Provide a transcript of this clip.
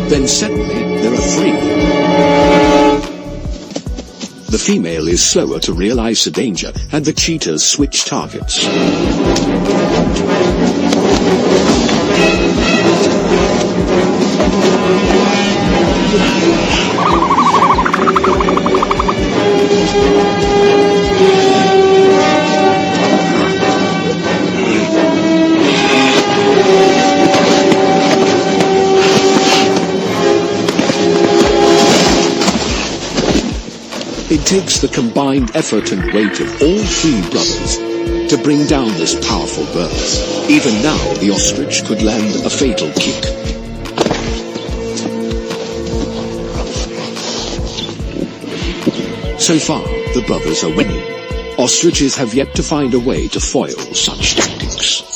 Then suddenly, there are three. The female is slower to realize the danger, and the cheetahs switch targets. It takes the combined effort and weight of all three brothers to bring down this powerful bird. Even now, the ostrich could land a fatal kick. So far, the brothers are winning. Ostriches have yet to find a way to foil such tactics.